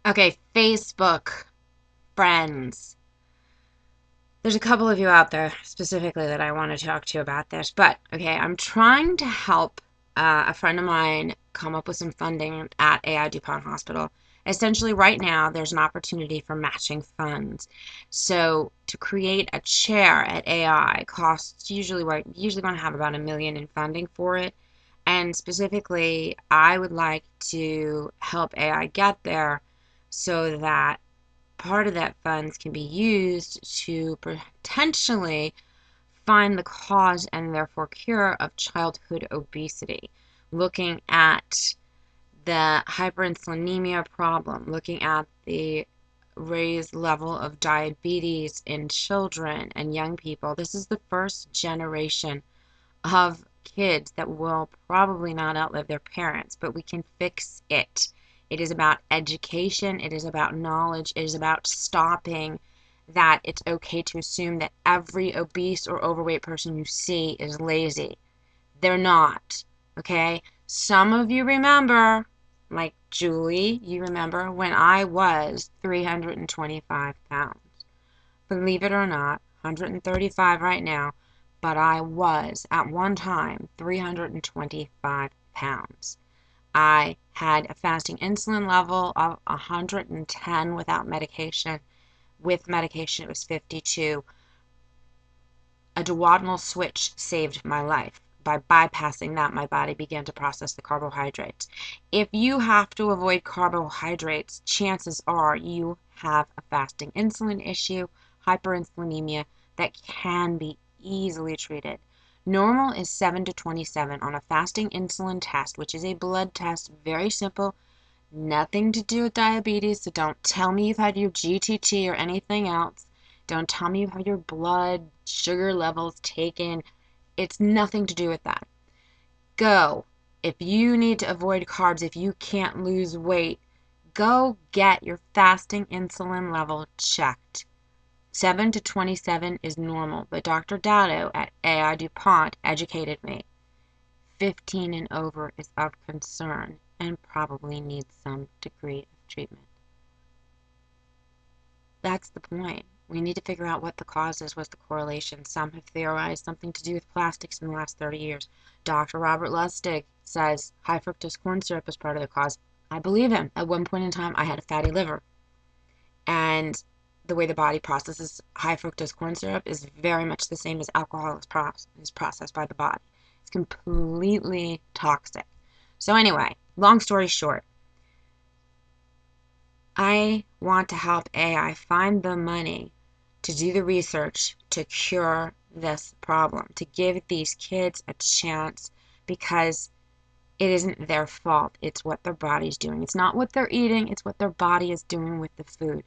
Okay, Facebook friends. There's a couple of you out there specifically that I want to talk to about this, but okay, I'm trying to help a friend of mine come up with some funding at AI DuPont Hospital. Essentially, right now, there's an opportunity for matching funds. So, to create a chair at AI costs usually going to have about $1 million in funding for it. And specifically, I would like to help AI get there so that part of that funds can be used to potentially find the cause and therefore cure of childhood obesity, looking at the hyperinsulinemia problem, looking at the raised level of diabetes in children and young people. This is the first generation of kids that will probably not outlive their parents, but we can fix it. It is about education, it is about knowledge, it is about stopping that it's okay to assume that every obese or overweight person you see is lazy. They're not, okay? Some of you remember, like Julie, you remember when I was 325 pounds. Believe it or not, 135 right now, but I was at one time 325 pounds. I had a fasting insulin level of 110 without medication. With medication, it was 52. A duodenal switch saved my life. By bypassing that, my body began to process the carbohydrates. If you have to avoid carbohydrates, chances are you have a fasting insulin issue, hyperinsulinemia, that can be easily treated. Normal is 7 to 27 on a fasting insulin test, which is a blood test, very simple, nothing to do with diabetes, so don't tell me you've had your GTT or anything else. Don't tell me you've had your blood sugar levels taken. It's nothing to do with that. Go. If you need to avoid carbs, if you can't lose weight, go get your fasting insulin level checked. 7 to 27 is normal, but Dr. Dado at AI DuPont educated me. 15 and over is of concern and probably needs some degree of treatment. That's the point. We need to figure out what the cause is, what's the correlation. Some have theorized something to do with plastics in the last 30 years. Dr. Robert Lustig says high fructose corn syrup is part of the cause. I believe him. At one point in time, I had a fatty liver. And the way the body processes high fructose corn syrup is very much the same as alcohol is processed by the body. It's completely toxic. So anyway, long story short, I want to help AI find the money to do the research to cure this problem, to give these kids a chance because it isn't their fault. It's what their body's doing. It's not what they're eating, it's what their body is doing with the food.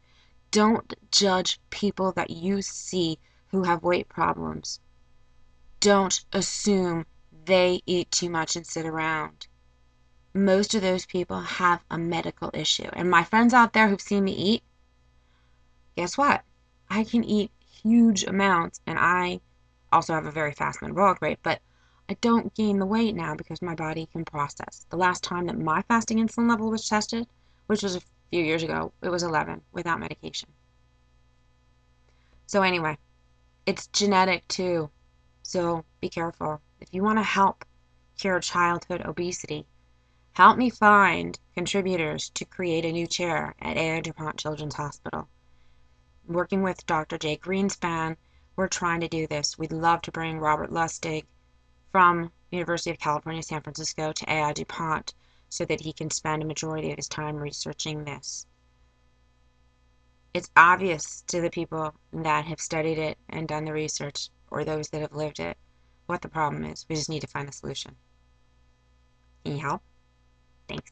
Don't judge people that you see who have weight problems. Don't assume they eat too much and sit around. Most of those people have a medical issue. And my friends out there who've seen me eat, guess what? I can eat huge amounts and I also have a very fast metabolic rate, but I don't gain the weight now because my body can process. The last time that my fasting insulin level was tested, which was a few years ago, it was 11 without medication. So anyway, it's genetic too. So be careful. If you want to help cure childhood obesity, help me find contributors to create a new chair at AI DuPont Children's Hospital. Working with Dr. Jay Greenspan, we're trying to do this. We'd love to bring Robert Lustig from University of California, San Francisco to AI DuPont so that he can spend a majority of his time researching this. It's obvious to the people that have studied it and done the research, or those that have lived it, what the problem is. We just need to find the solution. Any help? Thanks.